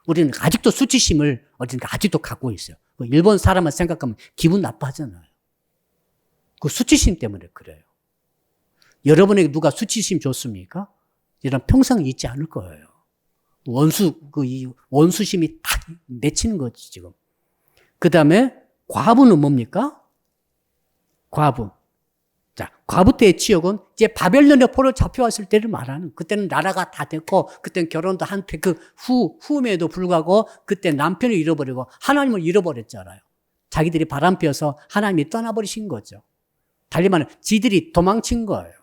우리는 아직도 수치심을 어딘가 아직도 갖고 있어요. 일본 사람을 생각하면 기분 나빠하잖아요. 그 수치심 때문에 그래요. 여러분에게 누가 수치심 줬습니까? 이런 평생 잊지 않을 거예요. 원수심이 딱 맺히는 거지, 지금. 그 다음에 과부는 뭡니까? 과부. 자, 과부 때의 치욕은 이제 바벨론의 포로 잡혀왔을 때를 말하는, 그때는 나라가 다 됐고, 그때는 결혼도 후임에도 불구하고, 그때 남편을 잃어버리고, 하나님을 잃어버렸잖아요. 자기들이 바람 피워서 하나님이 떠나버리신 거죠. 달리 말하면, 지들이 도망친 거예요.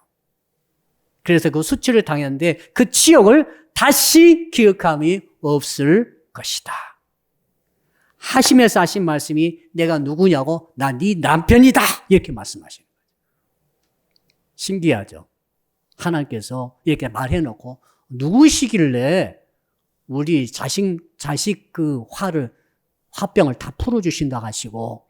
그래서 그 수치를 당했는데, 그 치욕을 다시 기억함이 없을 것이다. 하시면서 하신 말씀이 내가 누구냐고, 나 네 남편이다! 이렇게 말씀하시는 거예요. 신기하죠? 하나님께서 이렇게 말해놓고 누구시길래 우리 자식 그 화병을 다 풀어주신다 하시고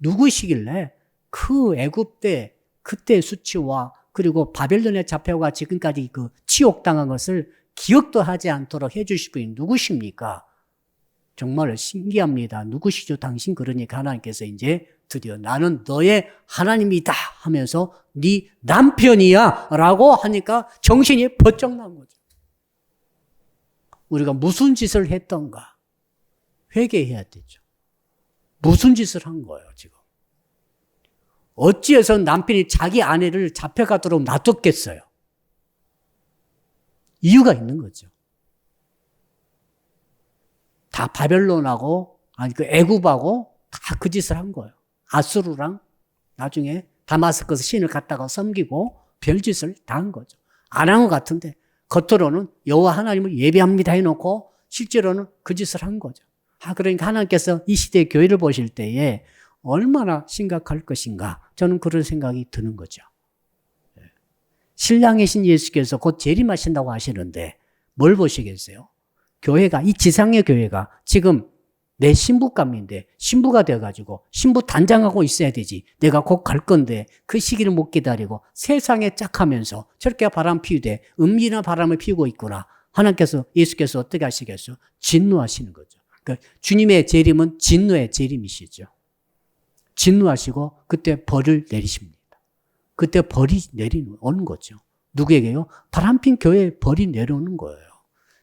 누구시길래 그 애굽 때 그때 수치와 그리고 바벨론에 잡혀가 지금까지 그 치욕당한 것을 기억도 하지 않도록 해주실 분이 누구십니까? 정말 신기합니다. 누구시죠? 당신? 그러니까 하나님께서 이제 드디어 나는 너의 하나님이다 하면서 네 남편이야 라고 하니까 정신이 번쩍 난 거죠. 우리가 무슨 짓을 했던가 회개해야 되죠. 무슨 짓을 한 거예요 지금. 어찌해서 남편이 자기 아내를 잡혀가도록 놔뒀겠어요. 이유가 있는 거죠. 다 바벨론하고 그 애굽하고 다 그 짓을 한 거예요. 아수르랑 나중에 다마스커스 신을 갖다가 섬기고 별짓을 다 한 거죠. 안 한 것 같은데 겉으로는 여호와 하나님을 예배합니다 해놓고 실제로는 그 짓을 한 거죠. 그러니까 하나님께서 이 시대의 교회를 보실 때에 얼마나 심각할 것인가 저는 그런 생각이 드는 거죠. 신랑이신 예수께서 곧 재림하신다고 하시는데 뭘 보시겠어요? 교회가, 이 지상의 교회가 지금 내 신부감인데 신부가 돼가지고 신부 단장하고 있어야 되지. 내가 곧 갈 건데 그 시기를 못 기다리고 세상에 짝하면서 저렇게 바람 피우되 음미나 바람을 피우고 있구나. 하나님께서, 예수께서 어떻게 하시겠어요? 진노하시는 거죠. 그러니까 주님의 재림은 진노의 재림이시죠. 진노하시고 그때 벌을 내리십니다. 그때 벌이 내려오는 거죠. 누구에게요? 바람핀 교회에 벌이 내려오는 거예요.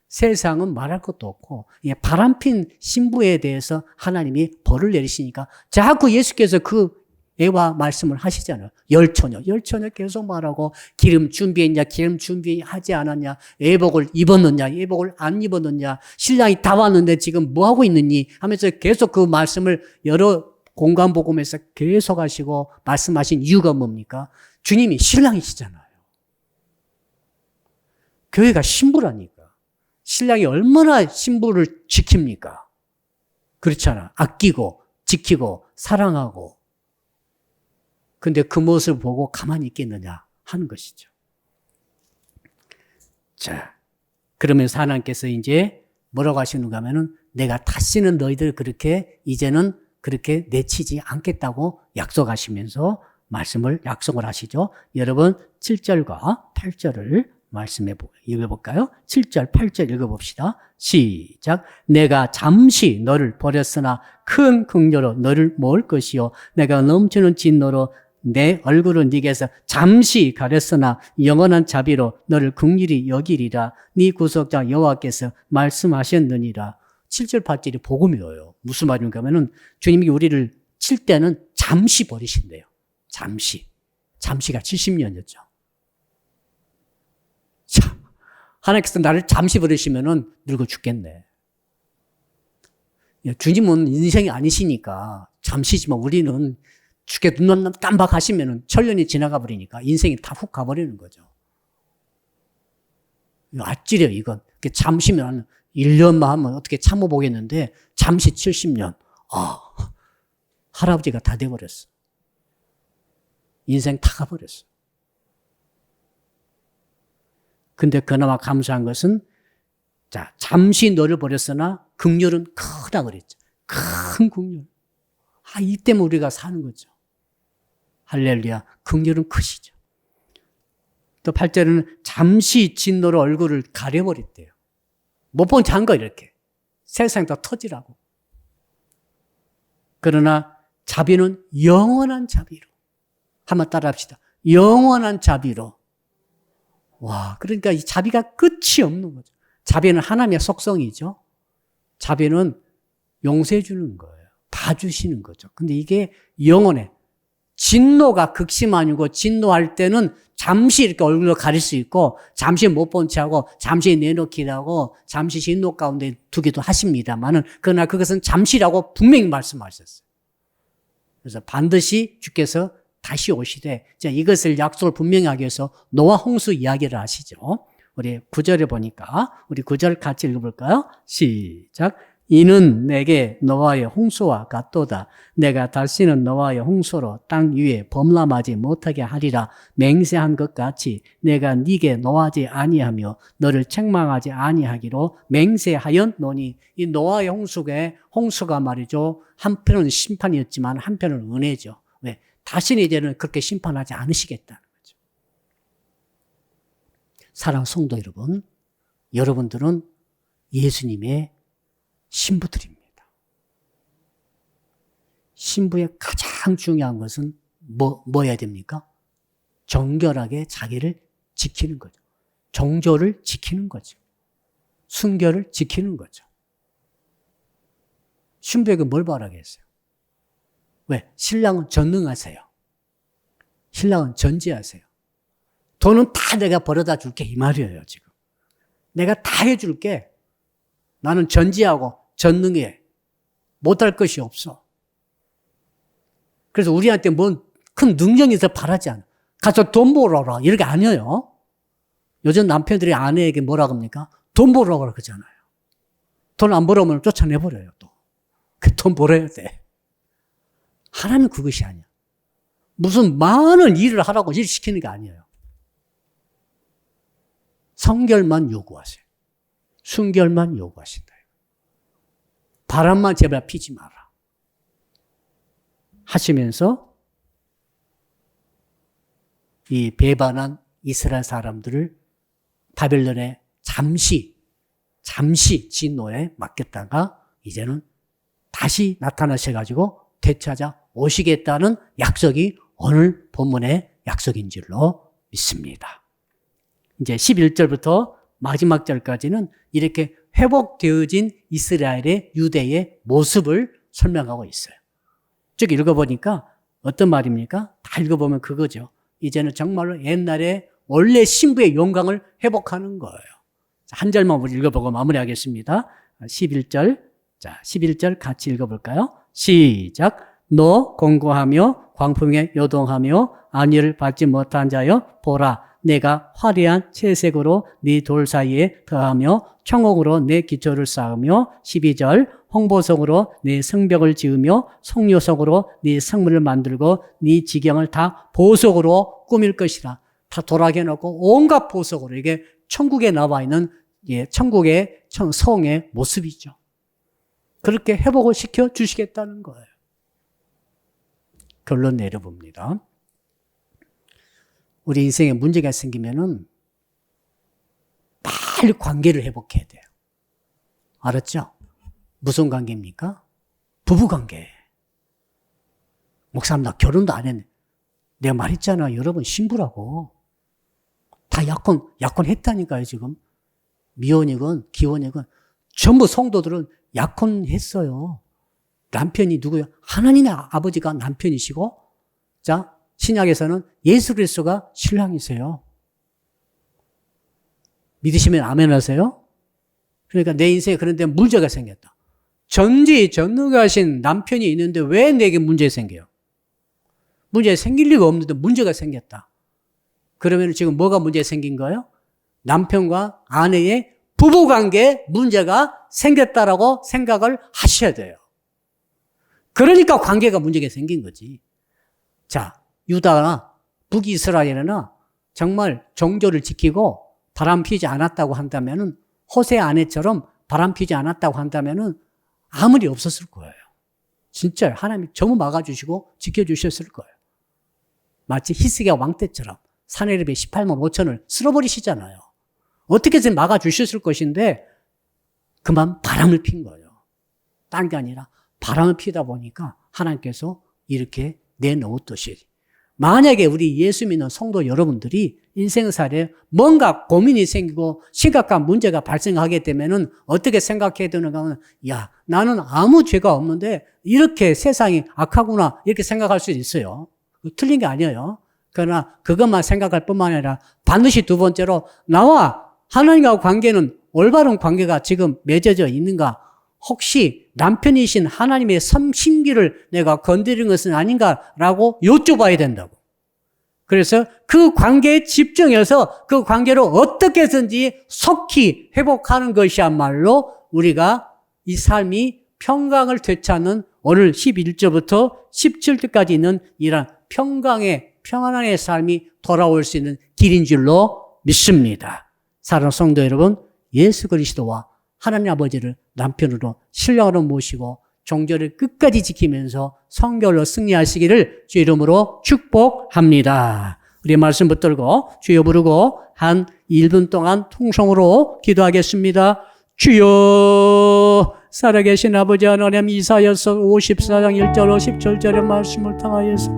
세상은 말할 것도 없고 바람핀 신부에 대해서 하나님이 벌을 내리시니까 자꾸 예수께서 그 애와 말씀을 하시잖아요. 열처녀 계속 말하고 기름 준비했냐, 기름 준비하지 않았냐, 예복을 입었느냐, 예복을 안 입었느냐, 신랑이 다 왔는데 지금 뭐하고 있느니 하면서 계속 그 말씀을 여러 공간복음에서 계속 하시고 말씀하신 이유가 뭡니까? 주님이 신랑이시잖아요. 교회가 신부라니까. 신랑이 얼마나 신부를 지킵니까? 그렇잖아. 아끼고 지키고 사랑하고. 근데 그 모습을 보고 가만히 있겠느냐 하는 것이죠. 자, 그러면서 하나님께서 이제 뭐라고 하시는가 하면은 내가 다시는 너희들 그렇게 이제는 그렇게 내치지 않겠다고 약속하시면서 약속을 하시죠. 여러분 7절과 8절을 읽어볼까요? 7절, 8절 읽어봅시다. 시작. 내가 잠시 너를 버렸으나 큰 긍휼로 너를 모을 것이요 내가 넘치는 진노로 내 얼굴을 네게서 잠시 가렸으나 영원한 자비로 너를 긍휼히 여기리라. 네 구속자 여호와께서 말씀하셨느니라. 7절, 8절이 복음이에요. 무슨 말인가 하면은 주님이 우리를 칠 때는 잠시 버리신대요. 잠시가 70년이었죠. 참, 하나님께서 나를 잠시 버리시면은 늙어 죽겠네. 주님은 인생이 아니시니까 잠시지만 우리는 죽게 눈 깜박하시면은 천년이 지나가 버리니까 인생이 다 훅 가버리는 거죠. 이거 아찔해요, 이건. 잠시면 1년만 하면 어떻게 참아보겠는데 잠시 70년. 할아버지가 다 돼버렸어. 인생 다 가버렸어. 근데 그나마 감사한 것은 자, 잠시 너를 버렸으나 긍휼은 크다 그랬죠. 큰 긍휼. 이 때문에 우리가 사는 거죠. 할렐루야. 긍휼은 크시죠. 또 8절에는 잠시 진노로 얼굴을 가려버렸대요. 못 본 장거 이렇게. 세상 다 터지라고. 그러나 자비는 영원한 자비로. 한번 따라 합시다. 영원한 자비로. 와, 그러니까 이 자비가 끝이 없는 거죠. 자비는 하나님의 속성이죠. 자비는 용서해 주는 거예요. 봐주시는 거죠. 근데 이게 영원해. 진노가 극심 아니고 진노할 때는 잠시 이렇게 얼굴로 가릴 수 있고 잠시 못 본 채하고 잠시 내놓기도 하고 잠시 진노 가운데 두기도 하십니다만은 그러나 그것은 잠시라고 분명히 말씀하셨어요. 그래서 반드시 주께서 다시 오시되 이것을 약속을 분명히 하기 위해서 노아 홍수 이야기를 하시죠. 우리 9절에 보니까 우리 9절 같이 읽어볼까요? 시작. 이는 내게 노아의 홍수와 같도다. 내가 다시는 노아의 홍수로 땅 위에 범람하지 못하게 하리라. 맹세한 것 같이 내가 네게 노하지 아니하며 너를 책망하지 아니하기로 맹세하였노니. 이 노아의 홍수가 말이죠. 한편은 심판이었지만 한편은 은혜죠. 왜? 다시는 이제는 그렇게 심판하지 않으시겠다는 거죠. 사랑하는 성도 여러분, 여러분들은 예수님의 신부들입니다. 신부의 가장 중요한 것은 뭐여야 됩니까? 정결하게 자기를 지키는 거죠. 정조를 지키는 거죠. 순결을 지키는 거죠. 신부에게 뭘 바라겠어요? 왜? 신랑은 전능하세요. 신랑은 전지하세요. 돈은 다 내가 벌어다 줄게 이 말이에요 지금. 내가 다 해줄게. 나는 전지하고 전능해. 못할 것이 없어. 그래서 우리한테 뭔 큰 능력이 있어 바라지 않아. 가서 돈 벌어라 이렇게 아니에요. 요즘 남편들이 아내에게 뭐라 합니까? 돈 벌어라 그러잖아요. 돈 안 벌어오면 쫓아내버려요 또. 그 돈 벌어야 돼. 하나님은 그것이 아니야. 무슨 많은 일을 하라고 일 시키는 게 아니에요. 성결만 요구하세요. 순결만 요구하신다. 바람만 제발 피지 마라. 하시면서 이 배반한 이스라엘 사람들을 바벨론에 잠시 진노에 맡겼다가 이제는 다시 나타나셔가지고 되찾아 오시겠다는 약속이 오늘 본문의 약속인 줄로 믿습니다. 이제 11절부터 마지막 절까지는 이렇게 회복되어진 이스라엘의 유대의 모습을 설명하고 있어요. 쭉 읽어보니까 어떤 말입니까? 다 읽어보면 그거죠. 이제는 정말로 옛날에 원래 신부의 영광을 회복하는 거예요. 한 절만 우리 읽어보고 마무리하겠습니다. 11절. 자, 11절 같이 읽어볼까요? 시작. 너 공고하며 광풍에 요동하며 안위를 받지 못한 자여 보라 내가 화려한 채색으로 네 돌 사이에 더하며 청옥으로 내 기초를 쌓으며 12절 홍보석으로 네 성벽을 지으며 송요석으로 네 성문을 만들고 네 지경을 다 보석으로 꾸밀 것이라. 다 돌아게 놓고 온갖 보석으로 이게 천국에 나와 있는 천국의 성의 모습이죠. 그렇게 회복을 시켜 주시겠다는 거예요. 결론 내려봅니다. 우리 인생에 문제가 생기면은 빨리 관계를 회복해야 돼요. 알았죠? 무슨 관계입니까? 부부관계. 목사님 나 결혼도 안 했네. 내가 말했잖아. 여러분 신부라고. 다 약혼했다니까요 지금. 미혼이건 기혼이건 전부 성도들은 약혼했어요. 남편이 누구예요? 하나님의 아버지가 남편이시고 자 신약에서는 예수 그리스도가 신랑이세요. 믿으시면 아멘 하세요. 그러니까 내 인생에 그런데 문제가 생겼다. 전지전능하신 남편이 있는데 왜 내게 문제 생겨요? 문제 생길 리가 없는데 문제가 생겼다. 그러면 지금 뭐가 문제 생긴 거예요? 남편과 아내의 부부관계에 문제가 생겼다라고 생각을 하셔야 돼요. 그러니까 관계가 문제가 생긴 거지. 자, 유다나 북이스라엘이나 정말 정조를 지키고 바람 피지 않았다고 한다면은 호세 아내처럼 바람 피지 않았다고 한다면은 아무 리 없었을 거예요. 진짜 하나님이 전부 막아주시고 지켜주셨을 거예요. 마치 히스기야 왕 때처럼 사내립의 18만 5천을 쓸어버리시잖아요. 어떻게든 막아주셨을 것인데 그만 바람을 핀 거예요. 딴 게 아니라 바람을 피다 보니까 하나님께서 이렇게 내놓았듯이 만약에 우리 예수 믿는 성도 여러분들이 인생살에 뭔가 고민이 생기고 심각한 문제가 발생하게 되면은 어떻게 생각해야 되는가 하면 야 나는 아무 죄가 없는데 이렇게 세상이 악하구나 이렇게 생각할 수 있어요. 틀린 게 아니에요. 그러나 그것만 생각할 뿐만 아니라 반드시 두 번째로 나와 하나님과 관계는 올바른 관계가 지금 맺어져 있는가? 혹시 남편이신 하나님의 섬신기를 내가 건드린 것은 아닌가라고 여쭤봐야 된다고. 그래서 그 관계에 집중해서 그 관계로 어떻게 해서든지 속히 회복하는 것이야말로 우리가 이 삶이 평강을 되찾는 오늘 11절부터 17절까지 있는 이런 평안의 삶이 돌아올 수 있는 길인 줄로 믿습니다. 사랑하는 성도 여러분, 예수 그리스도와 하나님 아버지를 남편으로 신랑으로 모시고 종교를 끝까지 지키면서 성결로 승리하시기를 주 이름으로 축복합니다. 우리 말씀 붙들고 주여 부르고 한 1분 동안 통성으로 기도하겠습니다. 주여 살아계신 아버지 하나님 이사야서 54장 1절 17절의 말씀을 통하여서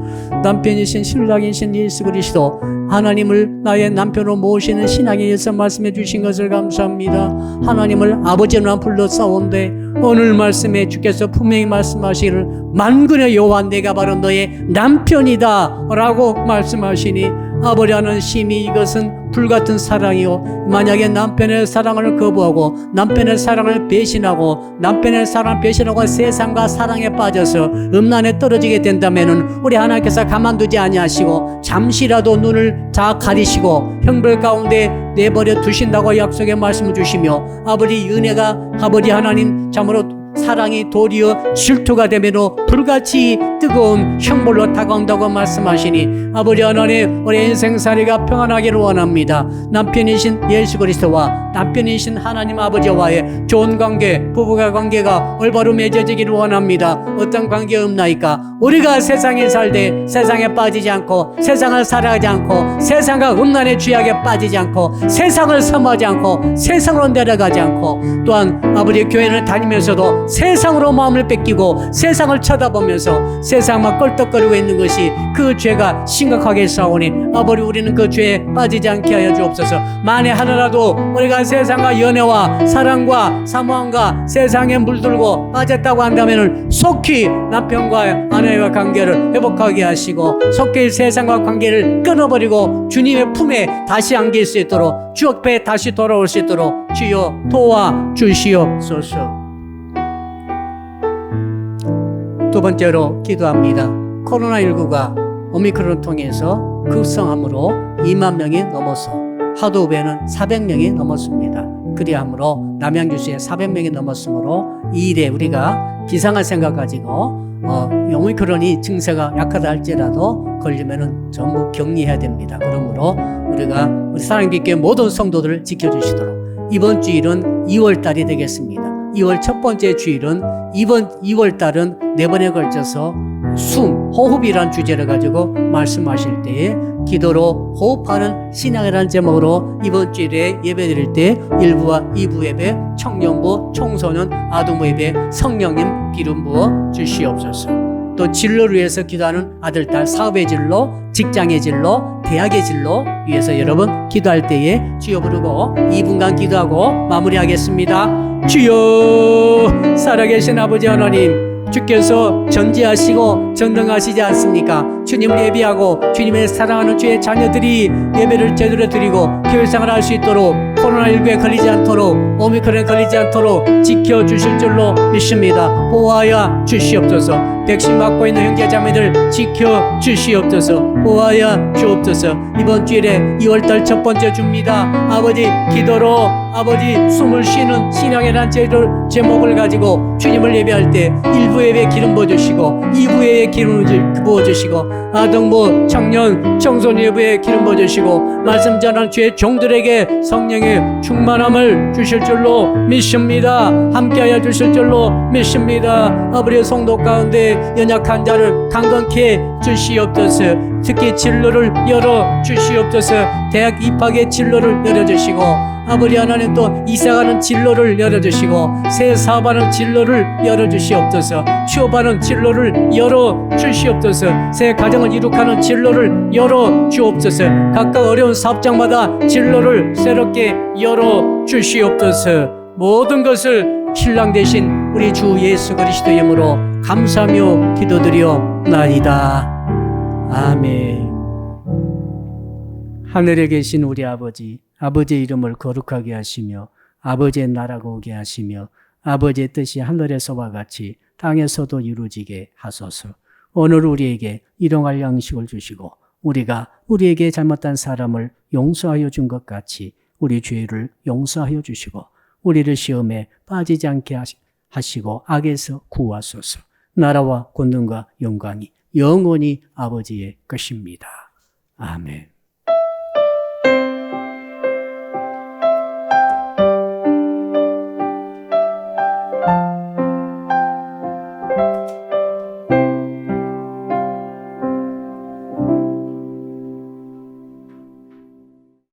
남편이신 신랑이신 예수 그리스도 하나님을 나의 남편으로 모시는 신앙에 의해서 말씀해 주신 것을 감사합니다. 하나님을 아버지만 불러싸온데 오늘 말씀에 주께서 분명히 말씀하시기를 만군의 여호와 내가 바로 너의 남편이다 라고 말씀하시니 아버지와는 심히 이것은 불같은 사랑이요 만약에 남편의 사랑을 거부하고 남편의 사랑을 배신하고 남편의 사랑을 배신하고 세상과 사랑에 빠져서 음란에 떨어지게 된다면은 우리 하나님께서 가만두지 아니하시고 잠시라도 눈을 다 가리시고 형벌 가운데 내버려 두신다고 약속의 말씀을 주시며 아버지 은혜가 아버지 하나님 참으로 사랑이 도리어 질투가 되면서 불같이 뜨거운 형벌로 다가온다고 말씀하시니 아버지 하나님 우리 인생살이가 평안하기를 원합니다. 남편이신 예수 그리스도와 남편이신 하나님 아버지와의 좋은 관계 부부가 관계가 올바로 맺어지기를 원합니다. 어떤 관계 없나이까? 우리가 세상에 살되 세상에 빠지지 않고 세상을 살아가지 않고 세상과 음란의 죄악에 빠지지 않고 세상을 섬하지 않고 세상으로 내려가지 않고 또한 아버지 교회를 다니면서도 세상으로 마음을 뺏기고 세상을 쳐다보면서 세상만 껄떡거리고 있는 것이 그 죄가 심각하게 싸우니 아버지 우리는 그 죄에 빠지지 않게 하여 주옵소서. 만에 하나라도 우리가 세상과 연애와 사랑과 사모함과 세상에 물들고 빠졌다고 한다면 속히 남편과 아내와 관계를 회복하게 하시고 속히 세상과 관계를 끊어버리고 주님의 품에 다시 안길 수 있도록 주 옆에 다시 돌아올 수 있도록 주여 도와주시옵소서. 두 번째로 기도합니다. 코로나19가 오미크론을 통해서 급성함으로 2만 명이 넘어서 하도읍에는 400명이 넘었습니다. 그리함으로 남양주시에 400명이 넘었으므로 이 일에 우리가 비상할 생각 가지고 오미크론이 증세가 약하다 할지라도 걸리면은 전부 격리해야 됩니다. 그러므로 우리가 우리 사랑의 교회 모든 성도들을 지켜주시도록 이번 주일은 2월달이 되겠습니다. 2월 첫 번째 주일은 이번 2월달은 4번에 걸쳐서 호흡이란 주제를 가지고 말씀하실 때에 기도로 호흡하는 신앙이라는 제목으로 이번 주일에 예배드릴 때 1부와 2부 예배, 청년부, 청소년, 아동부 예배 성령님 기름 부어 주시옵소서. 또 진로를 위해서 기도하는 아들, 딸, 사업의 진로, 직장의 진로, 대학의 진로 위해서 여러분 기도할 때에 주여 부르고 2분간 기도하고 마무리하겠습니다. 주여, 살아계신 아버지 하나님, 주께서 전지하시고 전능하시지 않습니까? 주님을 예비하고 주님의 사랑하는 주의 자녀들이 예배를 제대로 드리고 교회생활을 할 수 있도록 코로나19에 걸리지 않도록 오미크론에 걸리지 않도록 지켜주실 줄로 믿습니다. 보호하여 주시옵소서. 백신 맞고 있는 형제자매들 지켜주시옵소서. 보호하여 주옵소서. 이번 주일에 2월달 첫 번째 주입니다. 아버지 기도로 아버지 숨을 쉬는 신앙이라는 제목을 가지고 주님을 예배할 때 1부 예배 기름 부어주시고 2부 예배 기름 부어주시고 아동부, 청년, 청소년 예배에 기름 부어주시고 말씀 전하는 주의 종들에게 성령의 충만함을 주실 줄로 믿습니다. 함께하여 주실 줄로 믿습니다. 아버지의 성도 가운데 연약한 자를 강건케 주시옵소서. 특히 진로를 열어 주시옵소서. 대학 입학의 진로를 열어주시고 아버지 하나님 또 이사가는 진로를 열어주시고 새 사업하는 진로를 열어주시옵소서. 취업하는 진로를 열어주시옵소서. 새 가정을 이룩하는 진로를 열어주옵소서. 각각 어려운 사업장마다 진로를 새롭게 열어주시옵소서. 모든 것을 신랑 되신 우리 주 예수 그리스도의 이름으로 감사하며 기도드리옵나이다. 아멘. 하늘에 계신 우리 아버지, 아버지의 이름을 거룩하게 하시며 아버지의 나라가 오게 하시며 아버지의 뜻이 하늘에서와 같이 땅에서도 이루어지게 하소서. 오늘 우리에게 일용할 양식을 주시고 우리가 우리에게 잘못한 사람을 용서하여 준 것 같이 우리 죄를 용서하여 주시고 우리를 시험에 빠지지 않게 하시고 악에서 구하소서. 나라와 권능과 영광이 영원히 아버지의 것입니다. 아멘.